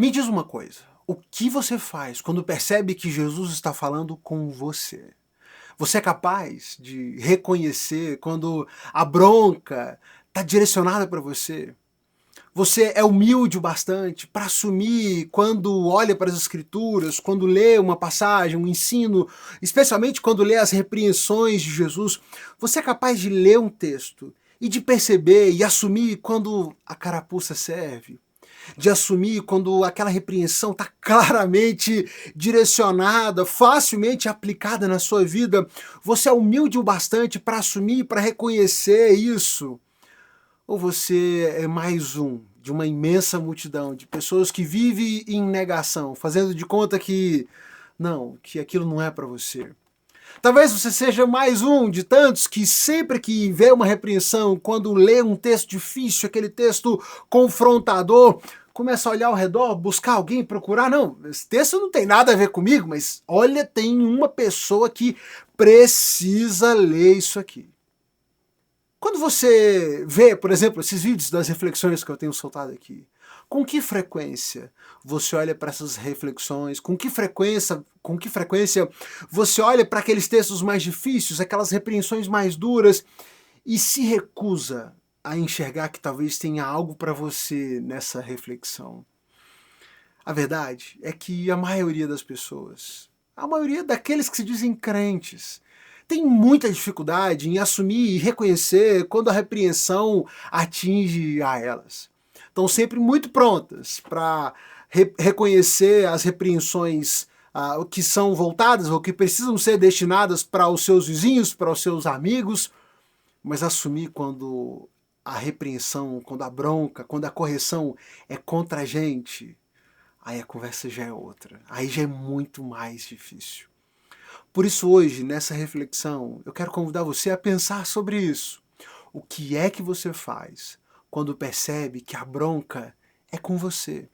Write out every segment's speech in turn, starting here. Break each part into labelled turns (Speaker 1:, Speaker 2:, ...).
Speaker 1: Me diz uma coisa, o que você faz quando percebe que Jesus está falando com você? Você é capaz de reconhecer quando a bronca está direcionada para você? Você é humilde o bastante para assumir quando olha para as Escrituras, quando lê uma passagem, um ensino, especialmente quando lê as repreensões de Jesus? Você é capaz de ler um texto e de perceber e assumir quando a carapuça serve? De assumir quando aquela repreensão está claramente direcionada, facilmente aplicada na sua vida? Você é humilde o bastante para assumir, para reconhecer isso? Ou você é mais um de uma imensa multidão de pessoas que vive em negação, fazendo de conta que não, que aquilo não é para você? Talvez você seja mais um de tantos que sempre que vê uma repreensão, quando lê um texto difícil, aquele texto confrontador, começa a olhar ao redor, buscar alguém, procurar. Não, esse texto não tem nada a ver comigo, mas olha, tem uma pessoa que precisa ler isso aqui. Quando você vê, por exemplo, esses vídeos das reflexões que eu tenho soltado aqui, com que frequência você olha para essas reflexões? Com que frequência você olha para aqueles textos mais difíceis, aquelas repreensões mais duras e se recusa a enxergar que talvez tenha algo para você nessa reflexão? A verdade é que a maioria das pessoas, a maioria daqueles que se dizem crentes, tem muita dificuldade em assumir e reconhecer quando a repreensão atinge a elas. Estão sempre muito prontas para reconhecer as repreensões que são voltadas ou que precisam ser destinadas para os seus vizinhos, para os seus amigos, mas assumir quando a repreensão, quando a bronca, quando a correção é contra a gente, aí a conversa já é outra. Aí já é muito mais difícil. Por isso hoje, nessa reflexão, eu quero convidar você a pensar sobre isso. O que é que você faz quando percebe que a bronca é com você?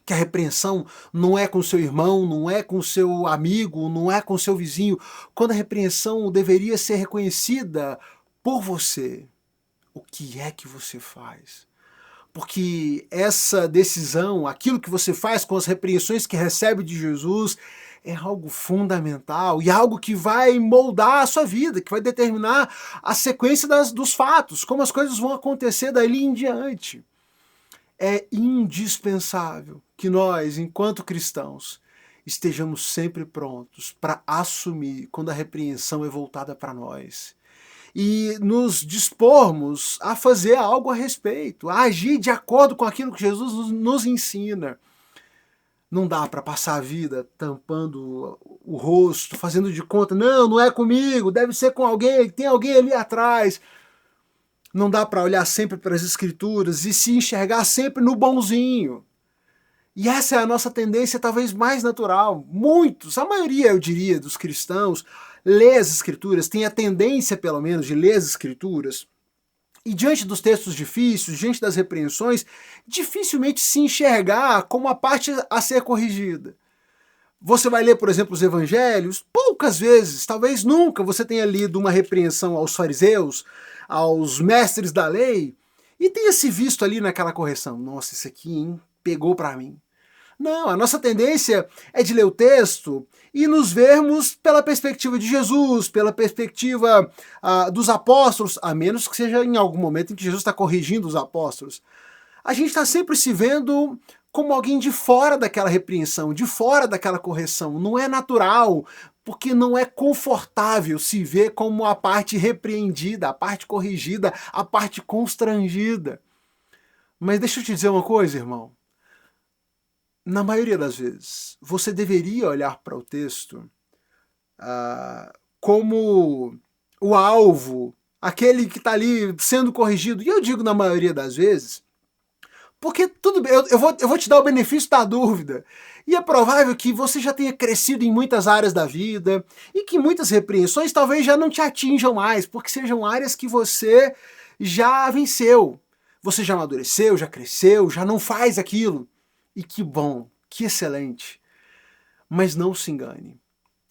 Speaker 1: Que a repreensão não é com seu irmão, não é com seu amigo, não é com seu vizinho, quando a repreensão deveria ser reconhecida por você. O que é que você faz? Porque essa decisão, aquilo que você faz com as repreensões que recebe de Jesus, é algo fundamental e algo que vai moldar a sua vida, que vai determinar a sequência dos fatos, como as coisas vão acontecer dali em diante. É indispensável que nós, enquanto cristãos, estejamos sempre prontos para assumir quando a repreensão é voltada para nós e nos dispormos a fazer algo a respeito, a agir de acordo com aquilo que Jesus nos ensina. Não dá para passar a vida tampando o rosto, fazendo de conta, não é comigo, deve ser com alguém, tem alguém ali atrás. Não dá para olhar sempre para as Escrituras e se enxergar sempre no bonzinho. E essa é a nossa tendência talvez mais natural. Muitos, a maioria eu diria dos cristãos, lê as Escrituras, tem a tendência pelo menos de ler as Escrituras, e diante dos textos difíceis, diante das repreensões, dificilmente se enxergar como a parte a ser corrigida. Você vai ler, por exemplo, os evangelhos, poucas vezes, talvez nunca, você tenha lido uma repreensão aos fariseus, aos mestres da lei, e tenha se visto ali naquela correção. Nossa, isso aqui, hein, pegou para mim. Não, a nossa tendência é de ler o texto e nos vermos pela perspectiva de Jesus, pela perspectiva dos apóstolos, a menos que seja em algum momento em que Jesus está corrigindo os apóstolos. A gente está sempre se vendo como alguém de fora daquela repreensão, de fora daquela correção. Não é natural, porque não é confortável se ver como a parte repreendida, a parte corrigida, a parte constrangida. Mas deixa eu te dizer uma coisa, irmão. Na maioria das vezes, você deveria olhar para o texto como o alvo, aquele que está ali sendo corrigido. E eu digo na maioria das vezes, porque tudo bem, eu vou te dar o benefício da dúvida. E é provável que você já tenha crescido em muitas áreas da vida e que muitas repreensões talvez já não te atinjam mais, porque sejam áreas que você já venceu. Você já amadureceu, já cresceu, já não faz aquilo. E que bom, que excelente. Mas não se engane.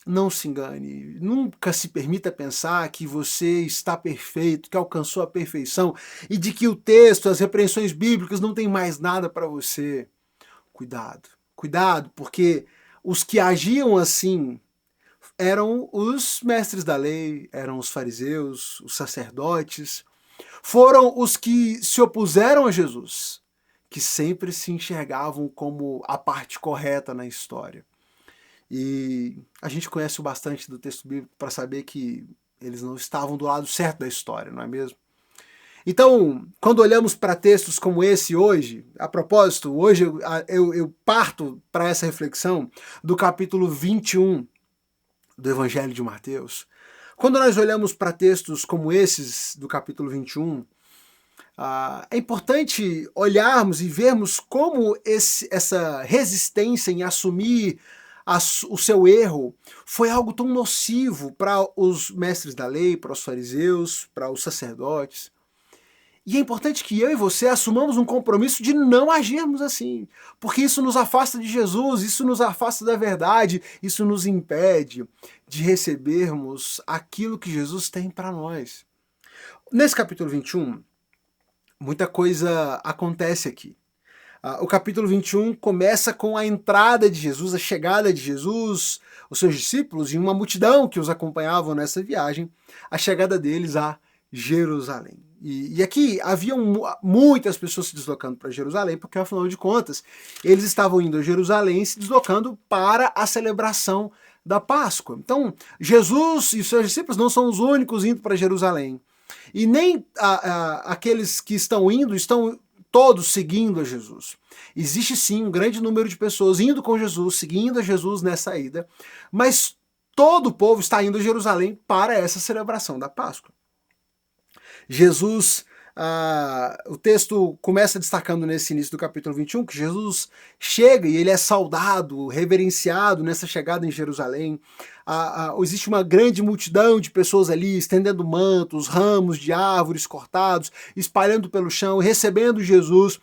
Speaker 1: Não se engane. Nunca se permita pensar que você está perfeito, que alcançou a perfeição e de que o texto, as repreensões bíblicas não têm mais nada para você. Cuidado, cuidado, porque os que agiam assim eram os mestres da lei, eram os fariseus, os sacerdotes, foram os que se opuseram a Jesus, que sempre se enxergavam como a parte correta na história. E a gente conhece o bastante do texto bíblico para saber que eles não estavam do lado certo da história, não é mesmo? Então, quando olhamos para textos como esse hoje, a propósito, hoje eu parto para essa reflexão do capítulo 21 do Evangelho de Mateus. Quando nós olhamos para textos como esses do capítulo 21, é importante olharmos e vermos como essa resistência em assumir o seu erro foi algo tão nocivo para os mestres da lei, para os fariseus, para os sacerdotes. E é importante que eu e você assumamos um compromisso de não agirmos assim, porque isso nos afasta de Jesus, isso nos afasta da verdade, isso nos impede de recebermos aquilo que Jesus tem para nós. Nesse capítulo 21, muita coisa acontece aqui. O capítulo 21 começa com a entrada de Jesus, a chegada de Jesus, os seus discípulos e uma multidão que os acompanhavam nessa viagem, a chegada deles a Jerusalém. E aqui haviam muitas pessoas se deslocando para Jerusalém, porque afinal de contas, eles estavam indo a Jerusalém se deslocando para a celebração da Páscoa. Então, Jesus e os seus discípulos não são os únicos indo para Jerusalém. E nem aqueles que estão indo estão todos seguindo a Jesus. Existe sim um grande número de pessoas indo com Jesus, seguindo a Jesus nessa ida, mas todo o povo está indo a Jerusalém para essa celebração da Páscoa. Jesus, o texto começa destacando nesse início do capítulo 21 que Jesus chega e ele é saudado, reverenciado nessa chegada em Jerusalém. Existe uma grande multidão de pessoas ali estendendo mantos, ramos de árvores cortados, espalhando pelo chão, recebendo Jesus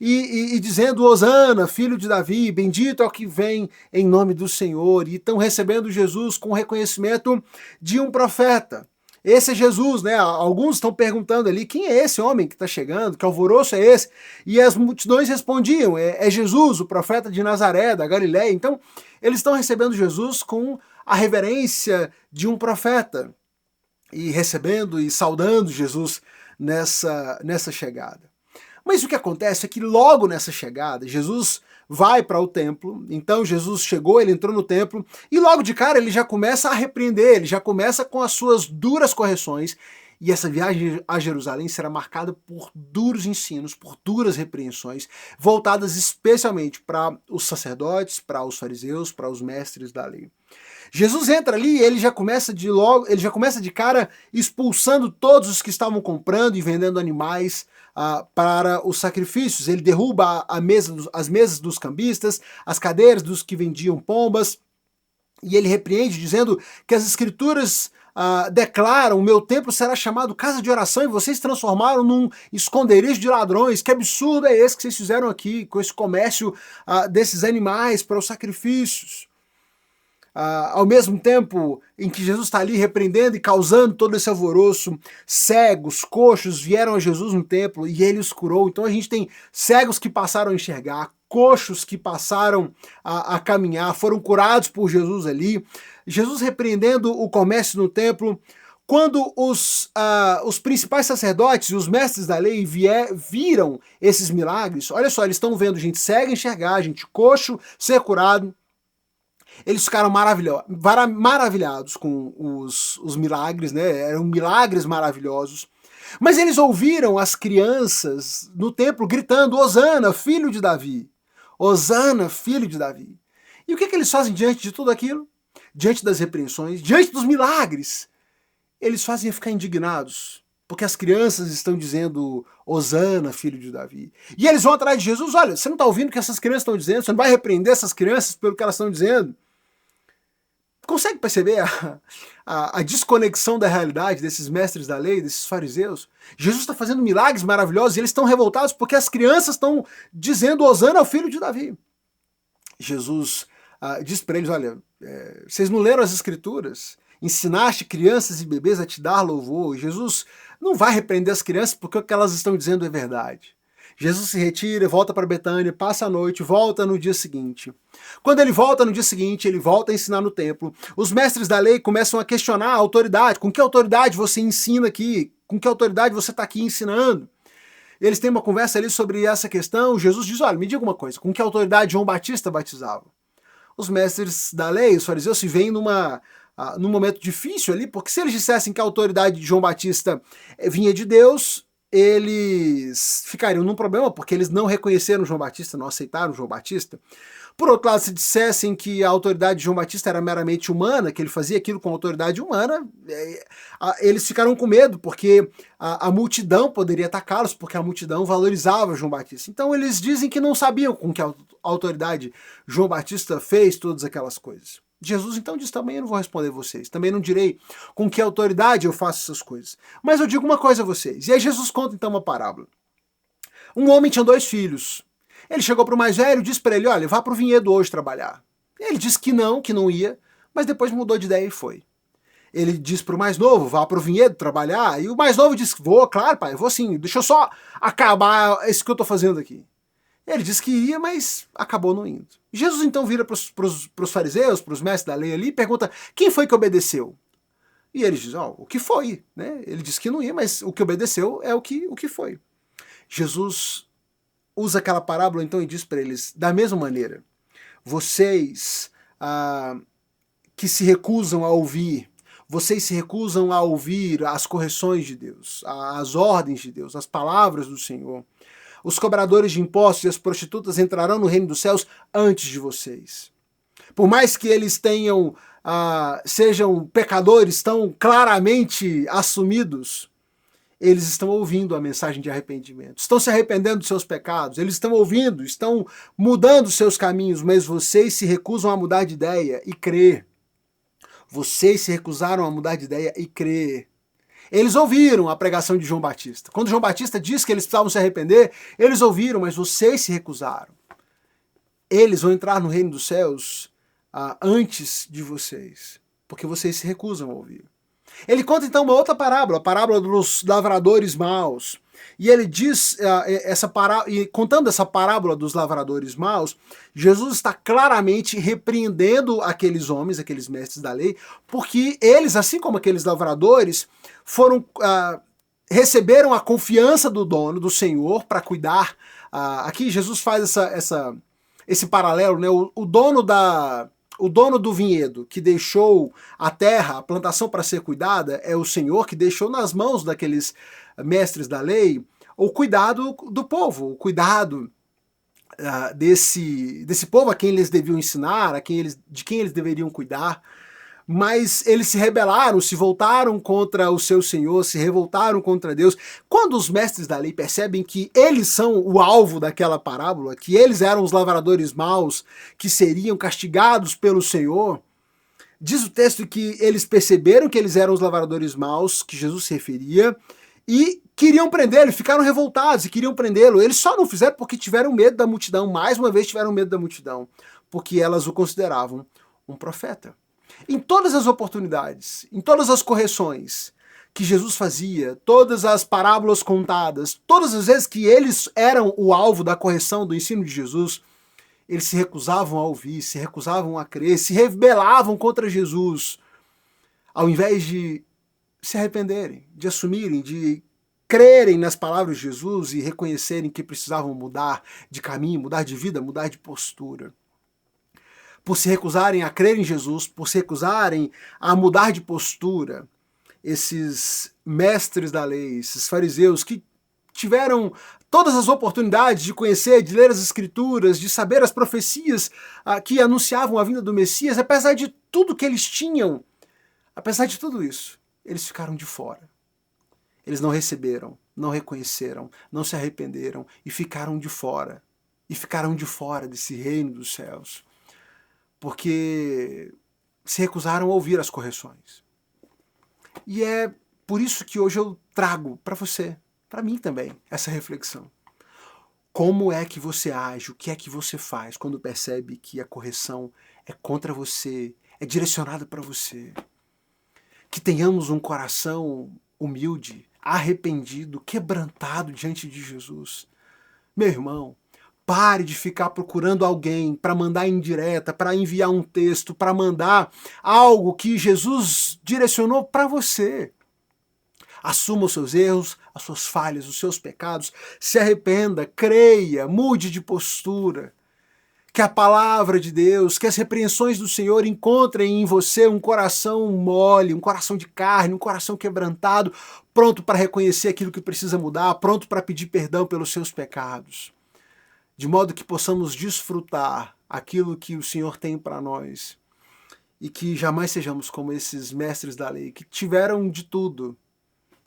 Speaker 1: e dizendo: Hosana, filho de Davi, bendito é o que vem em nome do Senhor. E estão recebendo Jesus com o reconhecimento de um profeta. Esse é Jesus, né? Alguns estão perguntando ali, quem é esse homem que está chegando? Que alvoroço é esse? E as multidões respondiam, é Jesus, o profeta de Nazaré, da Galiléia. Então, eles estão recebendo Jesus com a reverência de um profeta e recebendo e saudando Jesus nessa chegada. Mas o que acontece é que logo nessa chegada, Jesus vai para o templo, então Jesus chegou, ele entrou no templo, e logo de cara ele já começa a repreender, ele já começa com as suas duras correções, e essa viagem a Jerusalém será marcada por duros ensinos, por duras repreensões, voltadas especialmente para os sacerdotes, para os fariseus, para os mestres da lei. Jesus entra ali e ele já começa de cara expulsando todos os que estavam comprando e vendendo animais para os sacrifícios. Ele derruba as mesas dos cambistas, as cadeiras dos que vendiam pombas, e ele repreende dizendo que as escrituras declaram: o meu templo será chamado casa de oração e vocês transformaram num esconderijo de ladrões. Que absurdo é esse que vocês fizeram aqui com esse comércio desses animais para os sacrifícios? Ao mesmo tempo em que Jesus está ali repreendendo e causando todo esse alvoroço, cegos, coxos vieram a Jesus no templo e ele os curou. Então a gente tem cegos que passaram a enxergar, coxos que passaram a caminhar, foram curados por Jesus ali. Jesus repreendendo o comércio no templo. Quando os principais sacerdotes e os mestres da lei viram esses milagres, olha só, eles estão vendo gente cega enxergar, gente coxo ser curado. Eles ficaram maravilhados com os milagres, né? Eram milagres maravilhosos. Mas eles ouviram as crianças no templo gritando: Hosana, filho de Davi! Hosana, filho de Davi! E o que eles fazem diante de tudo aquilo? Diante das repreensões, diante dos milagres? Eles fazem ficar indignados, porque as crianças estão dizendo: Hosana, filho de Davi. E eles vão atrás de Jesus: olha, você não está ouvindo o que essas crianças estão dizendo? Você não vai repreender essas crianças pelo que elas estão dizendo? Consegue perceber a desconexão da realidade desses mestres da lei, desses fariseus? Jesus está fazendo milagres maravilhosos e eles estão revoltados porque as crianças estão dizendo: Hosana ao filho de Davi. Jesus diz para eles: olha, vocês não leram as escrituras? Ensinaste crianças e bebês a te dar louvor. Jesus não vai repreender as crianças porque o que elas estão dizendo é verdade. Jesus se retira, volta para Betânia, passa a noite, volta no dia seguinte. Quando ele volta no dia seguinte, ele volta a ensinar no templo. Os mestres da lei começam a questionar a autoridade. Com que autoridade você ensina aqui? Com que autoridade você está aqui ensinando? Eles têm uma conversa ali sobre essa questão. Jesus diz, olha, me diga uma coisa, com que autoridade João Batista batizava? Os mestres da lei, os fariseus, se veem num momento difícil ali, porque se eles dissessem que a autoridade de João Batista vinha de Deus, eles ficariam num problema, porque eles não reconheceram João Batista, não aceitaram João Batista. Por outro lado, se dissessem que a autoridade de João Batista era meramente humana, que ele fazia aquilo com autoridade humana, eles ficaram com medo, porque a multidão poderia atacá-los, porque a multidão valorizava João Batista. Então eles dizem que não sabiam com que autoridade João Batista fez todas aquelas coisas. Jesus então diz, também eu não vou responder vocês, também não direi com que autoridade eu faço essas coisas. Mas eu digo uma coisa a vocês. E aí Jesus conta então uma parábola. Um homem tinha 2 filhos. Ele chegou para o mais velho e disse para ele, olha, vá para o vinhedo hoje trabalhar. Ele disse que não ia, mas depois mudou de ideia e foi. Ele disse para o mais novo, vá para o vinhedo trabalhar, e o mais novo disse, vou, claro pai, eu vou sim, deixa eu só acabar isso que eu estou fazendo aqui. Ele disse que iria, mas acabou não indo. Jesus então vira para os fariseus, para os mestres da lei ali, e pergunta, quem foi que obedeceu? E eles dizem, o que foi? Né? Ele disse que não ia, mas o que obedeceu é o que foi. Jesus usa aquela parábola então e diz para eles, da mesma maneira, vocês que se recusam a ouvir, vocês se recusam a ouvir as correções de Deus, as ordens de Deus, as palavras do Senhor. Os cobradores de impostos e as prostitutas entrarão no reino dos céus antes de vocês. Por mais que eles sejam pecadores tão claramente assumidos, eles estão ouvindo a mensagem de arrependimento, estão se arrependendo dos seus pecados, eles estão ouvindo, estão mudando seus caminhos, mas vocês se recusam a mudar de ideia e crer. Vocês se recusaram a mudar de ideia e crer. Eles ouviram a pregação de João Batista. Quando João Batista disse que eles precisavam se arrepender, eles ouviram, mas vocês se recusaram. Eles vão entrar no reino dos céus antes de vocês, porque vocês se recusam a ouvir. Ele conta então uma outra parábola, a parábola dos lavradores maus. E ele diz, contando essa parábola dos lavradores maus, Jesus está claramente repreendendo aqueles homens, aqueles mestres da lei, porque eles, assim como aqueles lavradores, receberam a confiança do dono, do Senhor, para cuidar. Aqui Jesus faz esse paralelo, né? O dono do vinhedo que deixou a terra, a plantação para ser cuidada, é o Senhor que deixou nas mãos daqueles mestres da lei o cuidado do povo, o cuidado desse povo a quem eles deviam ensinar, de quem eles deveriam cuidar. Mas eles se rebelaram, se voltaram contra o seu Senhor, se revoltaram contra Deus. Quando os mestres da lei percebem que eles são o alvo daquela parábola, que eles eram os lavradores maus, que seriam castigados pelo Senhor, diz o texto que eles perceberam que eles eram os lavradores maus, que Jesus se referia, e queriam prendê-lo, ficaram revoltados e queriam prendê-lo. Eles só não fizeram porque tiveram medo da multidão, mais uma vez tiveram medo da multidão, porque elas o consideravam um profeta. Em todas as oportunidades, em todas as correções que Jesus fazia, todas as parábolas contadas, todas as vezes que eles eram o alvo da correção do ensino de Jesus, eles se recusavam a ouvir, se recusavam a crer, se rebelavam contra Jesus, ao invés de se arrependerem, de assumirem, de crerem nas palavras de Jesus e reconhecerem que precisavam mudar de caminho, mudar de vida, mudar de postura. Por se recusarem a crer em Jesus, por se recusarem a mudar de postura, esses mestres da lei, esses fariseus que tiveram todas as oportunidades de conhecer, de ler as Escrituras, de saber as profecias que anunciavam a vinda do Messias, apesar de tudo que eles tinham, apesar de tudo isso, eles ficaram de fora. Eles não receberam, não reconheceram, não se arrependeram e ficaram de fora. E ficaram de fora desse reino dos céus, porque se recusaram a ouvir as correções. E é por isso que hoje eu trago para você, para mim também, essa reflexão. Como é que você age, o que é que você faz quando percebe que a correção é contra você, é direcionada para você? Que tenhamos um coração humilde, arrependido, quebrantado diante de Jesus. Meu irmão, pare de ficar procurando alguém para mandar indireta, para enviar um texto, para mandar algo que Jesus direcionou para você. Assuma os seus erros, as suas falhas, os seus pecados, se arrependa, creia, mude de postura. Que a palavra de Deus, que as repreensões do Senhor encontrem em você um coração mole, um coração de carne, um coração quebrantado, pronto para reconhecer aquilo que precisa mudar, pronto para pedir perdão pelos seus pecados. De modo que possamos desfrutar aquilo que o Senhor tem para nós e que jamais sejamos como esses mestres da lei, que tiveram de tudo,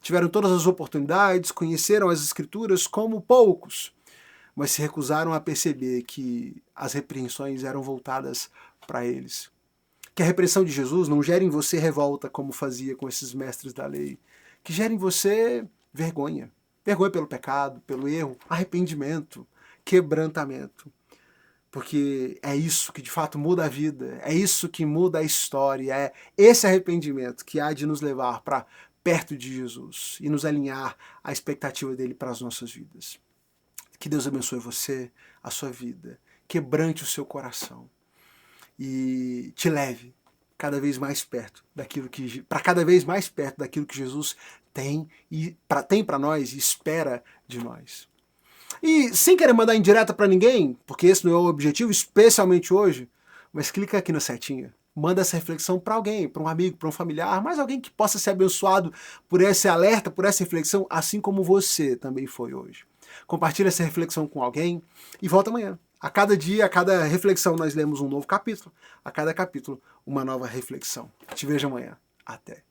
Speaker 1: tiveram todas as oportunidades, conheceram as Escrituras como poucos, mas se recusaram a perceber que as repreensões eram voltadas para eles. Que a repreensão de Jesus não gere em você revolta, como fazia com esses mestres da lei, que gere em você vergonha. Vergonha pelo pecado, pelo erro, arrependimento, quebrantamento. Porque é isso que de fato muda a vida, é isso que muda a história, é esse arrependimento que há de nos levar para perto de Jesus e nos alinhar à expectativa dele para as nossas vidas. Que Deus abençoe você, a sua vida, quebrante o seu coração e te leve cada vez mais perto daquilo que para cada vez mais perto daquilo que Jesus tem para nós e espera de nós. E sem querer mandar indireta para ninguém, porque esse não é o objetivo, especialmente hoje, mas clica aqui na setinha. Manda essa reflexão para alguém, para um amigo, para um familiar, mas alguém que possa ser abençoado por esse alerta, por essa reflexão, assim como você também foi hoje. Compartilha essa reflexão com alguém e volta amanhã. A cada dia, a cada reflexão, nós lemos um novo capítulo. A cada capítulo, uma nova reflexão. Te vejo amanhã. Até.